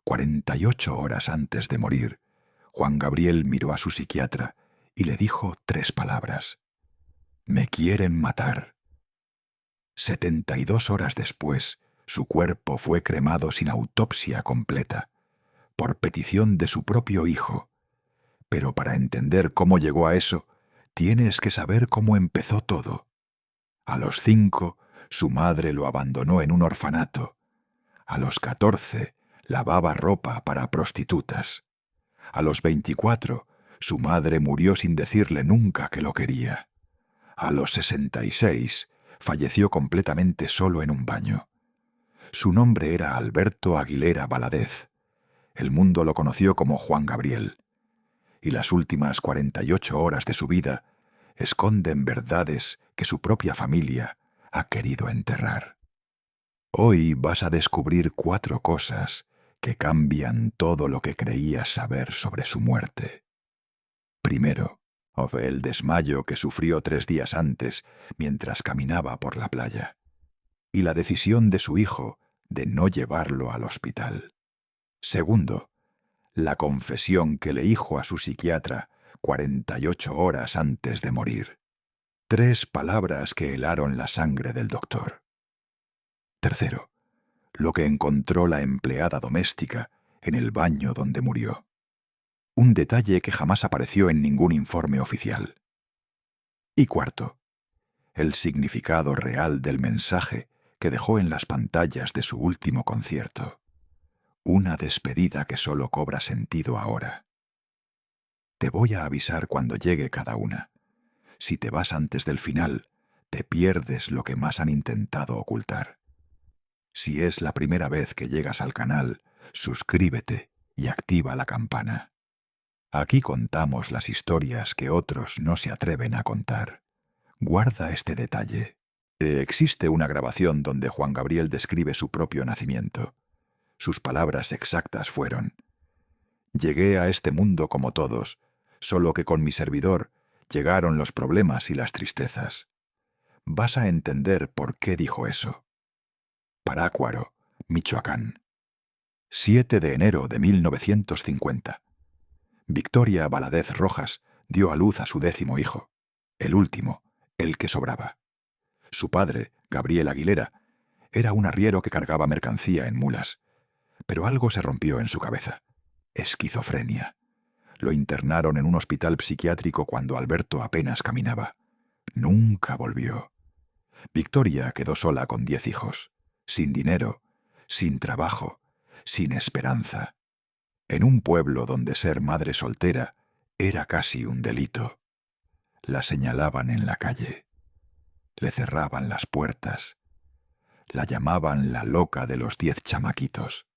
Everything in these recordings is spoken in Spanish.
48 horas antes de morir, Juan Gabriel miró a su psiquiatra y le dijo 3 palabras: «Me quieren matar». 72 horas después, su cuerpo fue cremado sin autopsia completa, por petición de su propio hijo. Pero para entender cómo llegó a eso, tienes que saber cómo empezó todo. A los 5, su madre lo abandonó en un orfanato. A los 14, lavaba ropa para prostitutas. A los 24, su madre murió sin decirle nunca que lo quería. A los 66, falleció completamente solo en un baño. Su nombre era Alberto Aguilera Valadez. El mundo lo conoció como Juan Gabriel. Y las últimas 48 horas de su vida esconden verdades que su propia familia ha querido enterrar. Hoy vas a descubrir 4 cosas que cambian todo lo que creías saber sobre su muerte. Primero, el desmayo que sufrió 3 días antes mientras caminaba por la playa, y la decisión de su hijo de no llevarlo al hospital. Segundo, la confesión que le hizo a su psiquiatra 48 horas antes de morir. 3 palabras que helaron la sangre del doctor. Tercero, lo que encontró la empleada doméstica en el baño donde murió. Un detalle que jamás apareció en ningún informe oficial. Y cuarto, el significado real del mensaje que dejó en las pantallas de su último concierto. Una despedida que solo cobra sentido ahora. Te voy a avisar cuando llegue cada una. Si te vas antes del final, te pierdes lo que más han intentado ocultar. Si es la primera vez que llegas al canal, suscríbete y activa la campana. Aquí contamos las historias que otros no se atreven a contar. Guarda este detalle. Existe una grabación donde Juan Gabriel describe su propio nacimiento. Sus palabras exactas fueron: «Llegué a este mundo como todos, solo que con mi servidor llegaron los problemas y las tristezas». Vas a entender por qué dijo eso. Parácuaro, Michoacán. 7 de enero de 1950. Victoria Valadez Rojas dio a luz a su 10º hijo, el último, el que sobraba. Su padre, Gabriel Aguilera, era un arriero que cargaba mercancía en mulas, pero algo se rompió en su cabeza: esquizofrenia. Lo internaron en un hospital psiquiátrico cuando Alberto apenas caminaba. Nunca volvió. Victoria quedó sola con 10 hijos, sin dinero, sin trabajo, sin esperanza, en un pueblo donde ser madre soltera era casi un delito. La señalaban en la calle, le cerraban las puertas, la llamaban la loca de los 10 chamaquitos.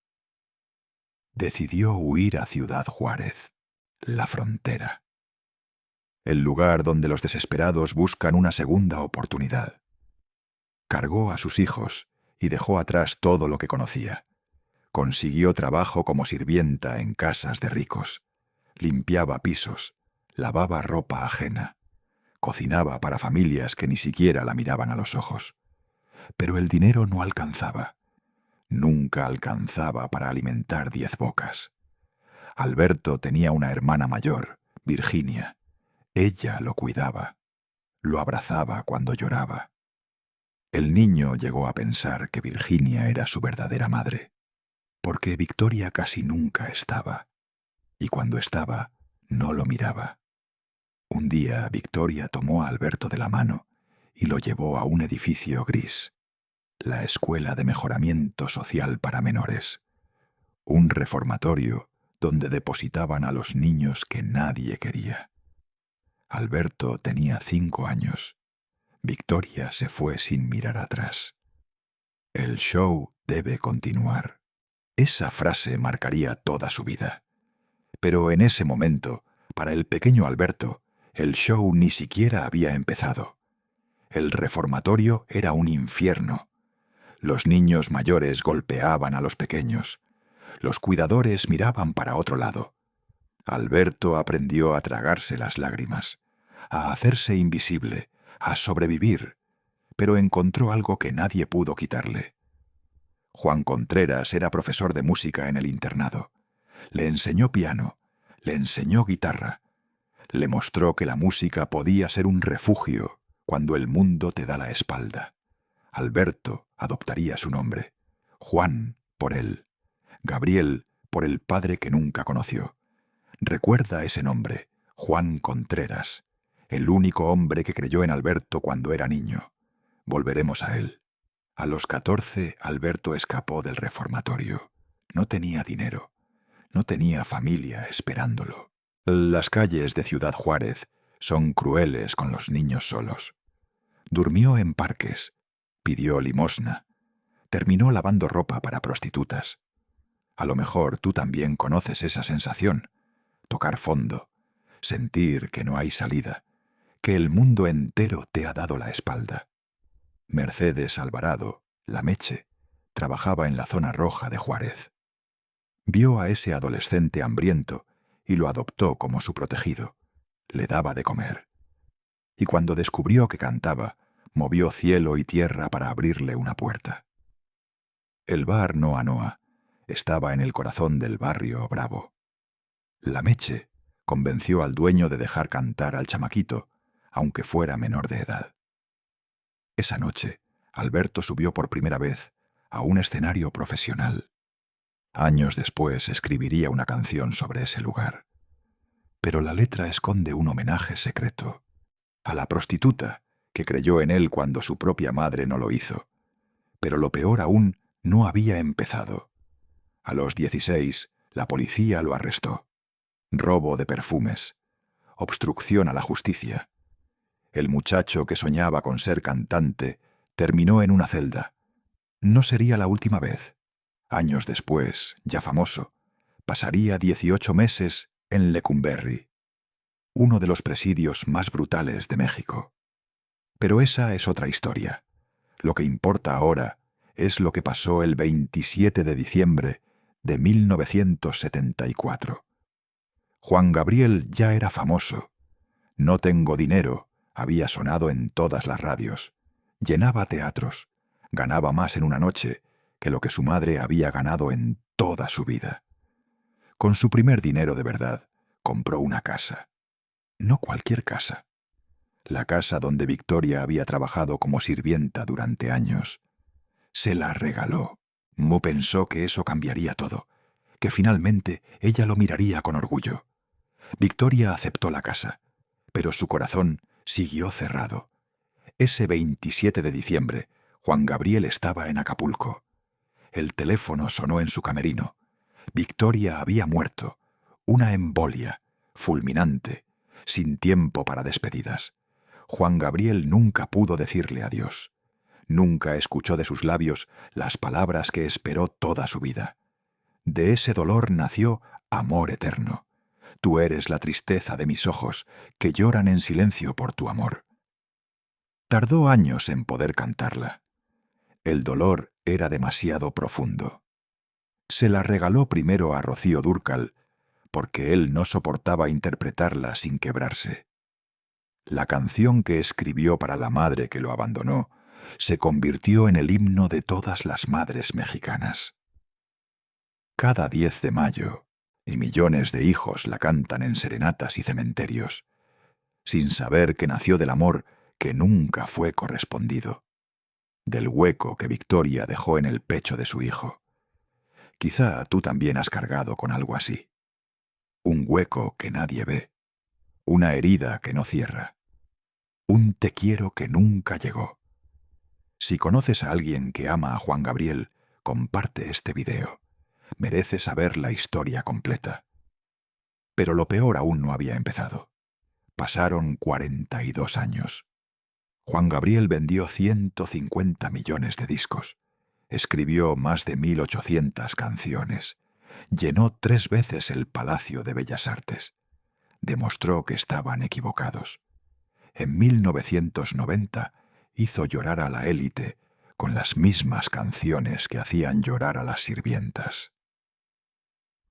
Decidió huir a Ciudad Juárez, la frontera. El lugar donde los desesperados buscan una segunda oportunidad. Cargó a sus hijos y dejó atrás todo lo que conocía. Consiguió trabajo como sirvienta en casas de ricos. Limpiaba pisos, lavaba ropa ajena, cocinaba para familias que ni siquiera la miraban a los ojos. Pero el dinero no alcanzaba. Nunca alcanzaba para alimentar 10 bocas. Alberto tenía una hermana mayor, Virginia. Ella lo cuidaba, lo abrazaba cuando lloraba. El niño llegó a pensar que Virginia era su verdadera madre, porque Victoria casi nunca estaba, y cuando estaba, no lo miraba. Un día Victoria tomó a Alberto de la mano y lo llevó a un edificio gris, la Escuela de Mejoramiento Social para Menores, un reformatorio donde depositaban a los niños que nadie quería. Alberto tenía 5 años. Victoria se fue sin mirar atrás. El show debe continuar. Esa frase marcaría toda su vida. Pero en ese momento, para el pequeño Alberto, el show ni siquiera había empezado. El reformatorio era un infierno. Los niños mayores golpeaban a los pequeños. Los cuidadores miraban para otro lado. Alberto aprendió a tragarse las lágrimas, a hacerse invisible, a sobrevivir, pero encontró algo que nadie pudo quitarle: Juan Contreras era profesor de música en el internado. Le enseñó piano, le enseñó guitarra, le mostró que la música podía ser un refugio cuando el mundo te da la espalda. Alberto adoptaría su nombre, Juan por él, Gabriel por el padre que nunca conoció. Recuerda ese nombre, Juan Contreras, el único hombre que creyó en Alberto cuando era niño. Volveremos a él. A los 14, Alberto escapó del reformatorio. No tenía dinero, no tenía familia esperándolo. Las calles de Ciudad Juárez son crueles con los niños solos. Durmió en parques, pidió limosna, terminó lavando ropa para prostitutas. A lo mejor tú también conoces esa sensación, tocar fondo, sentir que no hay salida, que el mundo entero te ha dado la espalda. Mercedes Alvarado, la Meche, trabajaba en la zona roja de Juárez. Vio a ese adolescente hambriento y lo adoptó como su protegido. Le daba de comer. Y cuando descubrió que cantaba, movió cielo y tierra para abrirle una puerta. El bar Noa Noa estaba en el corazón del barrio Bravo. La Meche convenció al dueño de dejar cantar al chamaquito, aunque fuera menor de edad. Esa noche, Alberto subió por primera vez a un escenario profesional. Años después escribiría una canción sobre ese lugar. Pero la letra esconde un homenaje secreto a la prostituta que creyó en él cuando su propia madre no lo hizo. Pero lo peor aún no había empezado. A los 16, la policía lo arrestó. Robo de perfumes, obstrucción a la justicia. El muchacho que soñaba con ser cantante terminó en una celda. No sería la última vez. Años después, ya famoso, pasaría 18 meses en Lecumberri, uno de los presidios más brutales de México. Pero esa es otra historia. Lo que importa ahora es lo que pasó el 27 de diciembre de 1974. Juan Gabriel ya era famoso. No tengo dinero había sonado en todas las radios. Llenaba teatros. Ganaba más en una noche que lo que su madre había ganado en toda su vida. Con su primer dinero de verdad, compró una casa. No cualquier casa. La casa donde Victoria había trabajado como sirvienta durante años. Se la regaló. Mo pensó que eso cambiaría todo, que finalmente ella lo miraría con orgullo. Victoria aceptó la casa, pero su corazón siguió cerrado. Ese 27 de diciembre, Juan Gabriel estaba en Acapulco. El teléfono sonó en su camerino. Victoria había muerto. Una embolia, fulminante, sin tiempo para despedidas. Juan Gabriel nunca pudo decirle adiós. Nunca escuchó de sus labios las palabras que esperó toda su vida. De ese dolor nació amor eterno. Tú eres la tristeza de mis ojos, que lloran en silencio por tu amor. Tardó años en poder cantarla. El dolor era demasiado profundo. Se la regaló primero a Rocío Dúrcal, porque él no soportaba interpretarla sin quebrarse. La canción que escribió para la madre que lo abandonó se convirtió en el himno de todas las madres mexicanas. Cada 10 de mayo, y millones de hijos la cantan en serenatas y cementerios, sin saber que nació del amor que nunca fue correspondido, del hueco que Victoria dejó en el pecho de su hijo. Quizá tú también has cargado con algo así. Un hueco que nadie ve, una herida que no cierra, un te quiero que nunca llegó. Si conoces a alguien que ama a Juan Gabriel, comparte este video. Merece saber la historia completa. Pero lo peor aún no había empezado. Pasaron 42 años. Juan Gabriel vendió 150 millones de discos. Escribió más de 1800 canciones. Llenó 3 veces el Palacio de Bellas Artes. Demostró que estaban equivocados. En 1990 hizo llorar a la élite con las mismas canciones que hacían llorar a las sirvientas.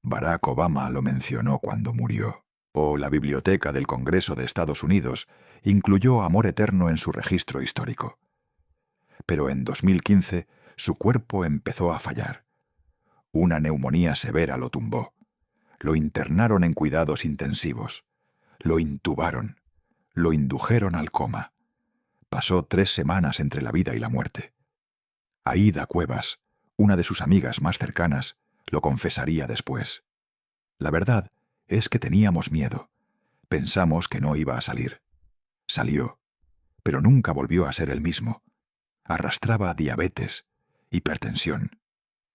Barack Obama lo mencionó cuando murió, o la Biblioteca del Congreso de Estados Unidos incluyó Amor Eterno en su registro histórico. Pero en 2015 Su cuerpo empezó a fallar. Una neumonía severa lo tumbó. Lo internaron en cuidados intensivos. Lo intubaron. Lo indujeron al coma. Pasó 3 semanas entre la vida y la muerte. Aída Cuevas, una de sus amigas más cercanas, lo confesaría después. La verdad es que teníamos miedo. Pensamos que no iba a salir. Salió, pero nunca volvió a ser el mismo. Arrastraba diabetes, hipertensión,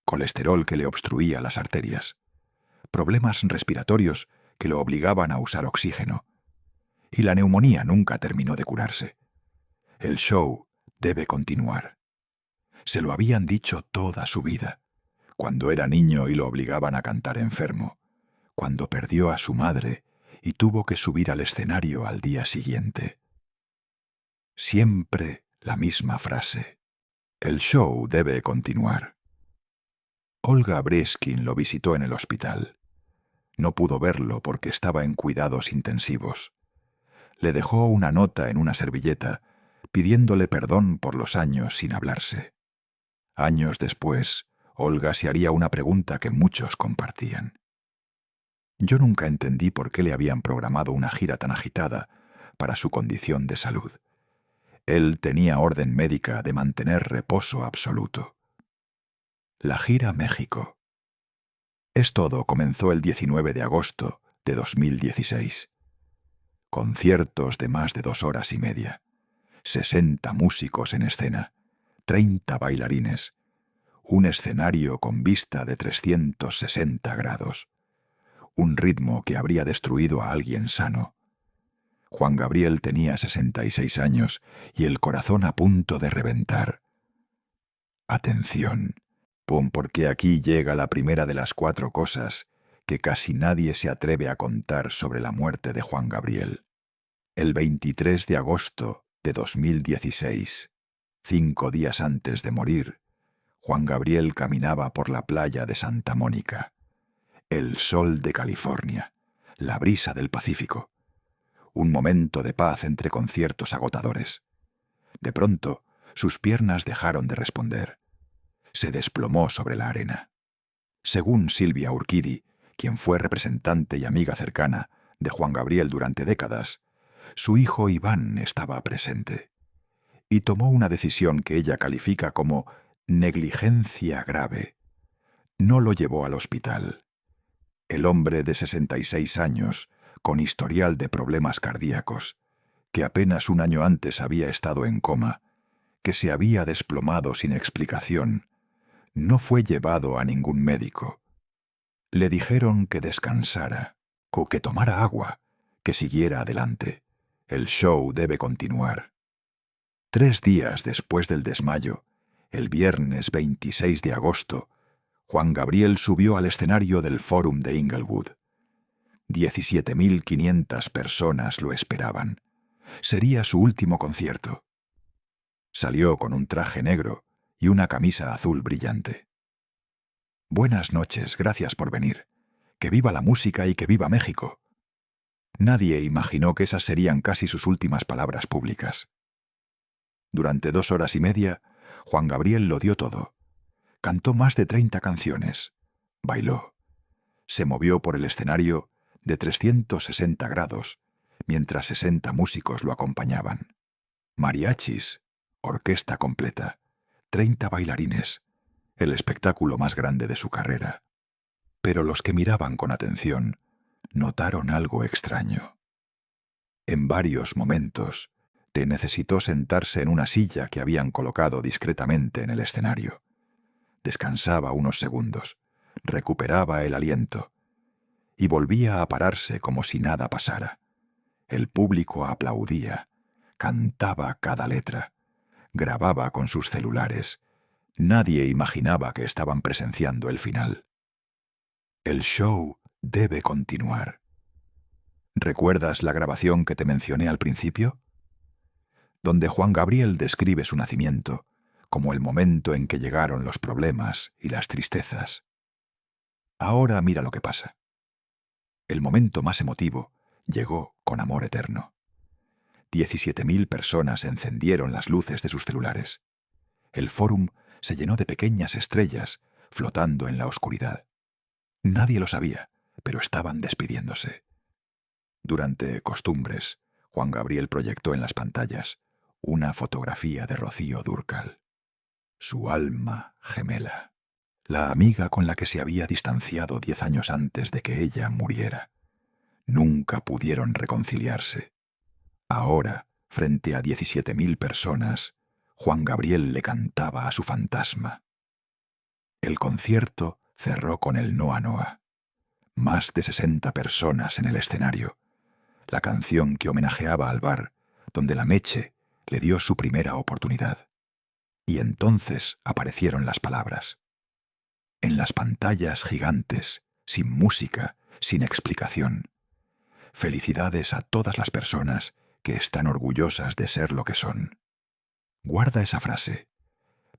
colesterol que le obstruía las arterias, problemas respiratorios que lo obligaban a usar oxígeno. Y la neumonía nunca terminó de curarse. El show debe continuar. Se lo habían dicho toda su vida, cuando era niño y lo obligaban a cantar enfermo, cuando perdió a su madre y tuvo que subir al escenario al día siguiente. Siempre la misma frase. El show debe continuar. Olga Breskin lo visitó en el hospital. No pudo verlo porque estaba en cuidados intensivos. Le dejó una nota en una servilleta pidiéndole perdón por los años sin hablarse. Años después, Olga se haría una pregunta que muchos compartían. Yo nunca entendí por qué le habían programado una gira tan agitada para su condición de salud. Él tenía orden médica de mantener reposo absoluto. La gira México. Es todo comenzó el 19 de agosto de 2016. Conciertos de más de 2 horas y media. 60 músicos en escena. 30 bailarines. Un escenario con vista de 360 grados. Un ritmo que habría destruido a alguien sano. Juan Gabriel tenía 66 años y el corazón a punto de reventar. Atención, porque aquí llega la primera de las 4 cosas que casi nadie se atreve a contar sobre la muerte de Juan Gabriel. El 23 de agosto de 2016, 5 días antes de morir, Juan Gabriel caminaba por la playa de Santa Mónica. El sol de California, la brisa del Pacífico. Un momento de paz entre conciertos agotadores. De pronto, sus piernas dejaron de responder. Se desplomó sobre la arena. Según Silvia Urquidi, quien fue representante y amiga cercana de Juan Gabriel durante décadas, su hijo Iván estaba presente y tomó una decisión que ella califica como negligencia grave. No lo llevó al hospital. El hombre de 66 años, con historial de problemas cardíacos, que apenas un año antes había estado en coma, que se había desplomado sin explicación, no fue llevado a ningún médico. Le dijeron que descansara, o que tomara agua, que siguiera adelante. El show debe continuar. 3 días después del desmayo, el viernes 26 de agosto, Juan Gabriel subió al escenario del Fórum de Inglewood. 17.500 personas lo esperaban. Sería su último concierto. Salió con un traje negro y una camisa azul brillante. Buenas noches, gracias por venir. Que viva la música y que viva México. Nadie imaginó que esas serían casi sus últimas palabras públicas. Durante 2 horas y media, Juan Gabriel lo dio todo. Cantó más de 30 canciones. Bailó. Se movió por el escenario de 360 grados, mientras 60 músicos lo acompañaban. Mariachis, orquesta completa, 30 bailarines, el espectáculo más grande de su carrera. Pero los que miraban con atención notaron algo extraño. En varios momentos, necesitó sentarse en una silla que habían colocado discretamente en el escenario. Descansaba unos segundos, recuperaba el aliento y volvía a pararse como si nada pasara. El público aplaudía, cantaba cada letra, grababa con sus celulares. Nadie imaginaba que estaban presenciando el final. El show debe continuar. ¿Recuerdas la grabación que te mencioné al principio? Donde Juan Gabriel describe su nacimiento como el momento en que llegaron los problemas y las tristezas. Ahora mira lo que pasa. El momento más emotivo llegó con amor eterno. 17.000 personas encendieron las luces de sus celulares. El Fórum se llenó de pequeñas estrellas flotando en la oscuridad. Nadie lo sabía, pero estaban despidiéndose. Durante Costumbres, Juan Gabriel proyectó en las pantallas una fotografía de Rocío Dúrcal. Su alma gemela, la amiga con la que se había distanciado 10 años antes de que ella muriera. Nunca pudieron reconciliarse. Ahora, frente a 17.000 personas, Juan Gabriel le cantaba a su fantasma. El concierto cerró con el Noa Noa. Más de 60 personas en el escenario. La canción que homenajeaba al bar, donde la Meche le dio su primera oportunidad. Y entonces aparecieron las palabras. En las pantallas gigantes, sin música, sin explicación. Felicidades a todas las personas que están orgullosas de ser lo que son. Guarda esa frase.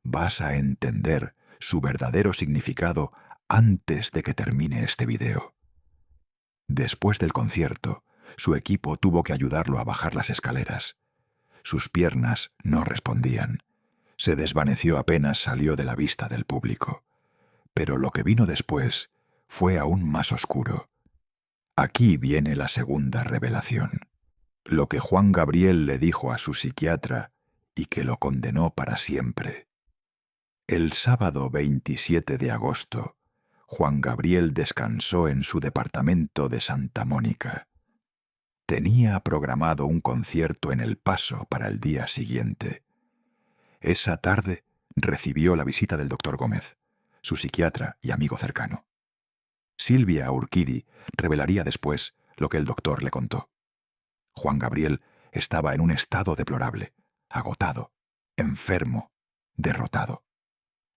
Vas a entender su verdadero significado antes de que termine este video. Después del concierto, su equipo tuvo que ayudarlo a bajar las escaleras. Sus piernas no respondían. Se desvaneció apenas salió de la vista del público. Pero lo que vino después fue aún más oscuro. Aquí viene la segunda revelación. Lo que Juan Gabriel le dijo a su psiquiatra y que lo condenó para siempre. El sábado 27 de agosto, Juan Gabriel descansó en su departamento de Santa Mónica. Tenía programado un concierto en El Paso para el día siguiente. Esa tarde recibió la visita del doctor Gómez, su psiquiatra y amigo cercano. Silvia Urquidi revelaría después lo que el doctor le contó. Juan Gabriel estaba en un estado deplorable, agotado, enfermo, derrotado.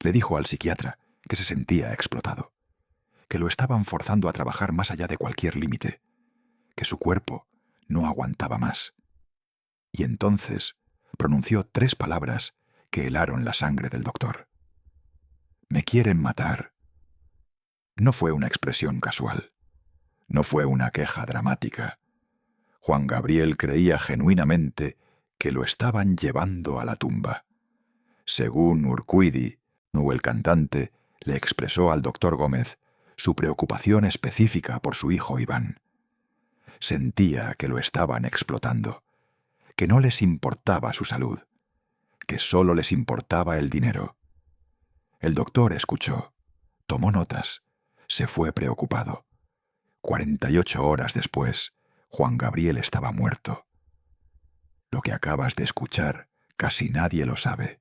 Le dijo al psiquiatra que se sentía explotado, que lo estaban forzando a trabajar más allá de cualquier límite, que su cuerpo no aguantaba más. Y entonces pronunció 3 palabras que helaron la sangre del doctor. «Me quieren matar». No fue una expresión casual. No fue una queja dramática. Juan Gabriel creía genuinamente que lo estaban llevando a la tumba. Según Urquidi, el cantante, le expresó al doctor Gómez su preocupación específica por su hijo Iván. Sentía que lo estaban explotando, que no les importaba su salud, que solo les importaba el dinero. El doctor escuchó, tomó notas, se fue preocupado. 48 horas después, Juan Gabriel estaba muerto. Lo que acabas de escuchar, casi nadie lo sabe.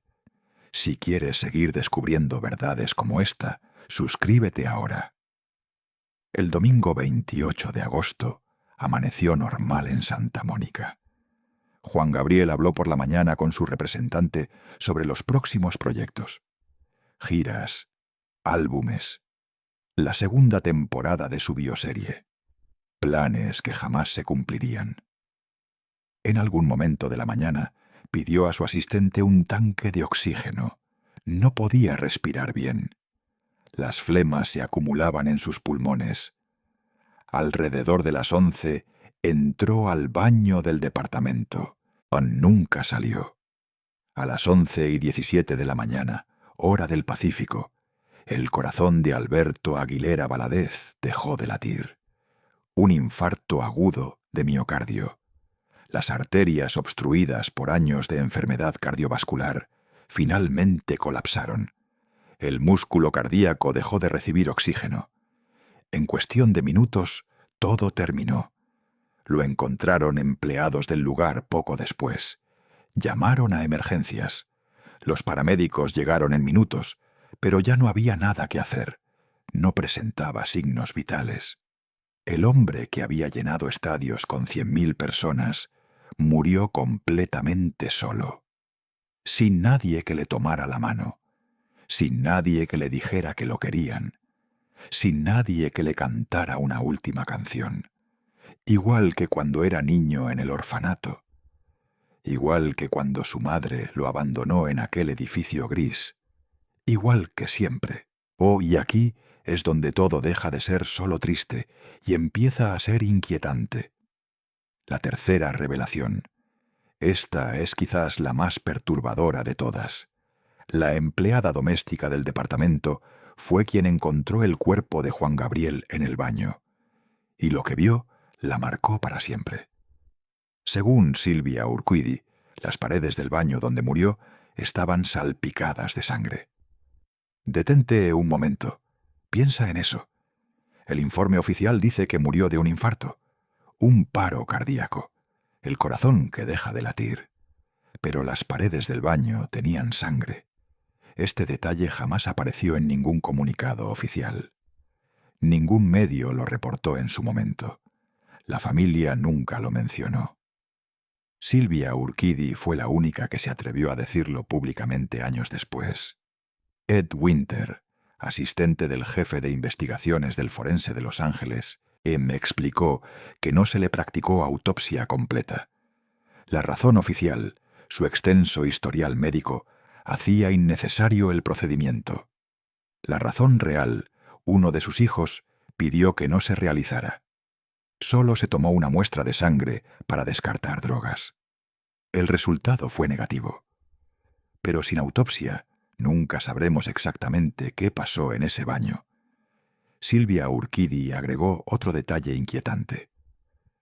Si quieres seguir descubriendo verdades como esta, suscríbete ahora. El domingo 28 de agosto amaneció normal en Santa Mónica. Juan Gabriel habló por la mañana con su representante sobre los próximos proyectos. Giras, álbumes, la segunda temporada de su bioserie. Planes que jamás se cumplirían. En algún momento de la mañana pidió a su asistente un tanque de oxígeno. No podía respirar bien. Las flemas se acumulaban en sus pulmones. Alrededor de las 11 entró al baño del departamento. Nunca salió. A las 11:17 de la mañana, hora del Pacífico, el corazón de Alberto Aguilera Valadez dejó de latir. Un infarto agudo de miocardio. Las arterias obstruidas por años de enfermedad cardiovascular finalmente colapsaron. El músculo cardíaco dejó de recibir oxígeno. En cuestión de minutos, todo terminó. Lo encontraron empleados del lugar poco después. Llamaron a emergencias. Los paramédicos llegaron en minutos, pero ya no había nada que hacer. No presentaba signos vitales. El hombre que había llenado estadios con 100.000 personas murió completamente solo, sin nadie que le tomara la mano, sin nadie que le dijera que lo querían, sin nadie que le cantara una última canción, igual que cuando era niño en el orfanato, igual que cuando su madre lo abandonó en aquel edificio gris, igual que siempre. Y aquí es donde todo deja de ser solo triste y empieza a ser inquietante. La tercera revelación. Esta es quizás la más perturbadora de todas. La empleada doméstica del departamento fue quien encontró el cuerpo de Juan Gabriel en el baño, y lo que vio la marcó para siempre. Según Silvia Urquidi, las paredes del baño donde murió estaban salpicadas de sangre. Detente un momento. Piensa en eso. El informe oficial dice que murió de un infarto, un paro cardíaco, el corazón que deja de latir. Pero las paredes del baño tenían sangre. Este detalle jamás apareció en ningún comunicado oficial. Ningún medio lo reportó en su momento. La familia nunca lo mencionó. Silvia Urquidi fue la única que se atrevió a decirlo públicamente años después. Ed Winter, asistente del jefe de investigaciones del forense de Los Ángeles, me explicó que no se le practicó autopsia completa. La razón oficial, su extenso historial médico, hacía innecesario el procedimiento. La razón real, uno de sus hijos, pidió que no se realizara. Solo se tomó una muestra de sangre para descartar drogas. El resultado fue negativo. Pero sin autopsia, nunca sabremos exactamente qué pasó en ese baño. Silvia Urquidi agregó otro detalle inquietante.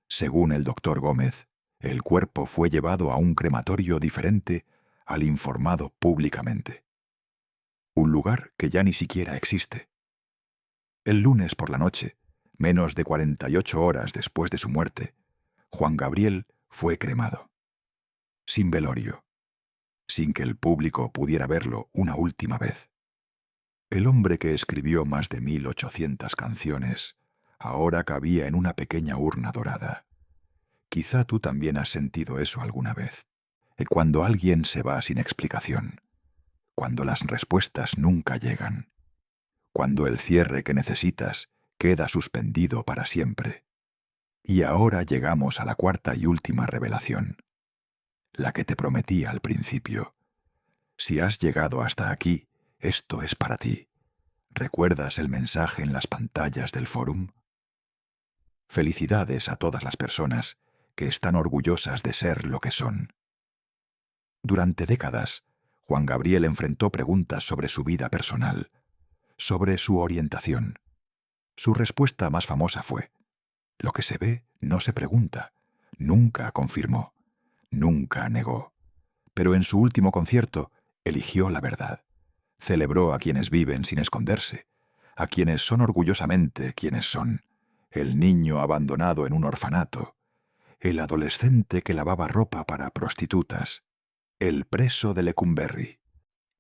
Según el doctor Gómez, el cuerpo fue llevado a un crematorio diferente al informado públicamente. Un lugar que ya ni siquiera existe. El lunes por la noche, menos de 48 horas después de su muerte, Juan Gabriel fue cremado. Sin velorio, sin que el público pudiera verlo una última vez. El hombre que escribió más de 1800 canciones ahora cabía en una pequeña urna dorada. Quizá tú también has sentido eso alguna vez. Cuando alguien se va sin explicación, cuando las respuestas nunca llegan, cuando el cierre que necesitas queda suspendido para siempre. Y ahora llegamos a la cuarta y última revelación, la que te prometí al principio. Si has llegado hasta aquí, esto es para ti. ¿Recuerdas el mensaje en las pantallas del fórum? Felicidades a todas las personas que están orgullosas de ser lo que son. Durante décadas, Juan Gabriel enfrentó preguntas sobre su vida personal, sobre su orientación. Su respuesta más famosa fue: lo que se ve no se pregunta. Nunca confirmó, nunca negó. Pero en su último concierto eligió la verdad. Celebró a quienes viven sin esconderse, a quienes son orgullosamente quienes son. El niño abandonado en un orfanato, el adolescente que lavaba ropa para prostitutas, el preso de Lecumberri,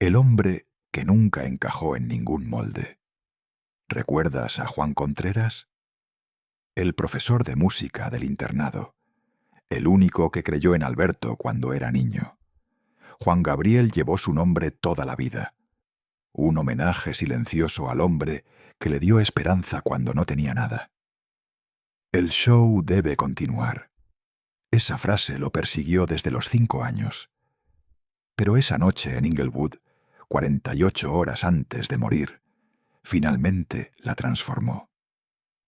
el hombre que nunca encajó en ningún molde. ¿Recuerdas a Juan Contreras? El profesor de música del internado, el único que creyó en Alberto cuando era niño. Juan Gabriel llevó su nombre toda la vida. Un homenaje silencioso al hombre que le dio esperanza cuando no tenía nada. El show debe continuar. Esa frase lo persiguió desde los 5 años. Pero esa noche en Inglewood, 48 horas antes de morir, finalmente la transformó.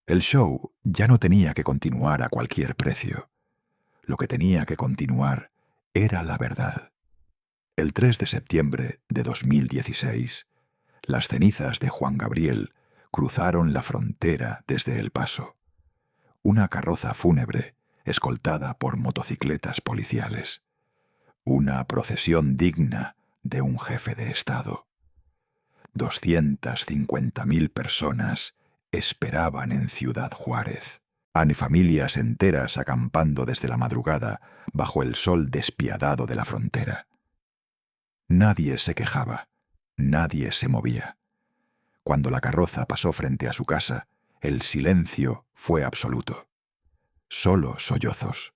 El show ya no tenía que continuar a cualquier precio. Lo que tenía que continuar era la verdad. El 3 de septiembre de 2016, las cenizas de Juan Gabriel cruzaron la frontera desde El Paso. Una carroza fúnebre escoltada por motocicletas policiales. Una procesión digna de un jefe de Estado. 250.000 personas esperaban en Ciudad Juárez. Familias enteras acampando desde la madrugada bajo el sol despiadado de la frontera. Nadie se quejaba, nadie se movía. Cuando la carroza pasó frente a su casa, el silencio fue absoluto. Solo sollozos.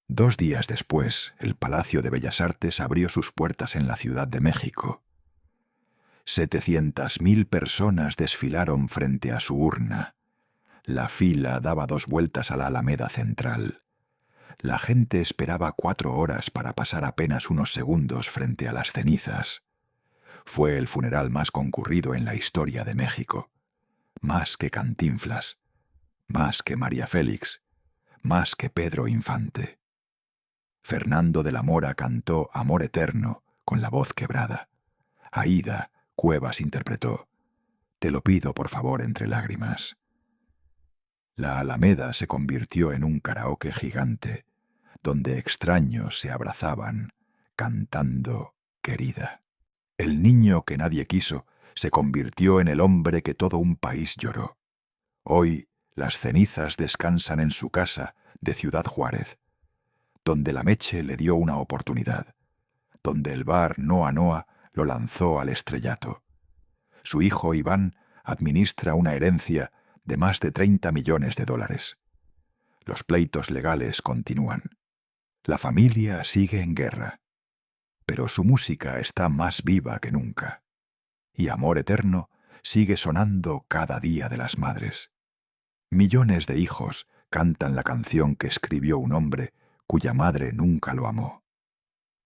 2 días después, el Palacio de Bellas Artes abrió sus puertas en la Ciudad de México. 700.000 personas desfilaron frente a su urna. La fila daba 2 vueltas a la Alameda Central. La gente esperaba 4 horas para pasar apenas unos segundos frente a las cenizas. Fue el funeral más concurrido en la historia de México. Más que Cantinflas, más que María Félix, más que Pedro Infante. Fernando de la Mora cantó Amor Eterno con la voz quebrada. Aída, Cuevas interpretó. Te lo pido por favor entre lágrimas. La Alameda se convirtió en un karaoke gigante, donde extraños se abrazaban, cantando Querida. El niño que nadie quiso se convirtió en el hombre que todo un país lloró. Hoy las cenizas descansan en su casa de Ciudad Juárez, donde la Meche le dio una oportunidad, donde el bar Noa Noa lo lanzó al estrellato. Su hijo Iván administra una herencia de más de 30 millones de dólares. Los pleitos legales continúan. La familia sigue en guerra, pero su música está más viva que nunca. Y Amor Eterno sigue sonando cada Día de las Madres. Millones de hijos cantan la canción que escribió un hombre cuya madre nunca lo amó.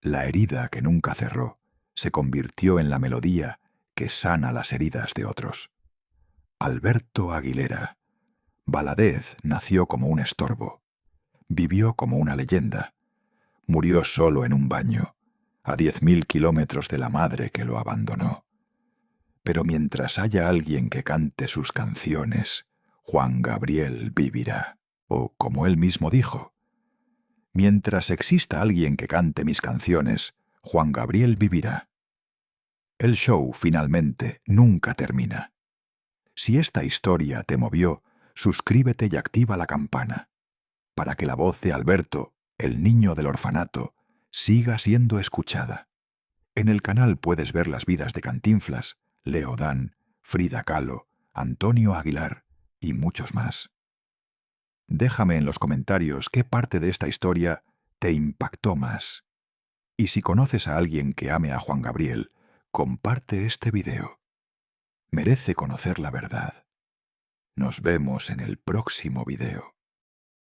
La herida que nunca cerró se convirtió en la melodía que sana las heridas de otros. Alberto Aguilera. Valadez nació como un estorbo. Vivió como una leyenda. Murió solo en un baño, a 10.000 kilómetros de la madre que lo abandonó. Pero mientras haya alguien que cante sus canciones, Juan Gabriel vivirá. O como él mismo dijo, mientras exista alguien que cante mis canciones, Juan Gabriel vivirá. El show, finalmente, nunca termina. Si esta historia te movió, suscríbete y activa la campana, para que la voz de Alberto, el niño del orfanato, siga siendo escuchada. En el canal puedes ver las vidas de Cantinflas, Leo Dan, Frida Kahlo, Antonio Aguilar y muchos más. Déjame en los comentarios qué parte de esta historia te impactó más. Y si conoces a alguien que ame a Juan Gabriel, comparte este video. Merece conocer la verdad. Nos vemos en el próximo video.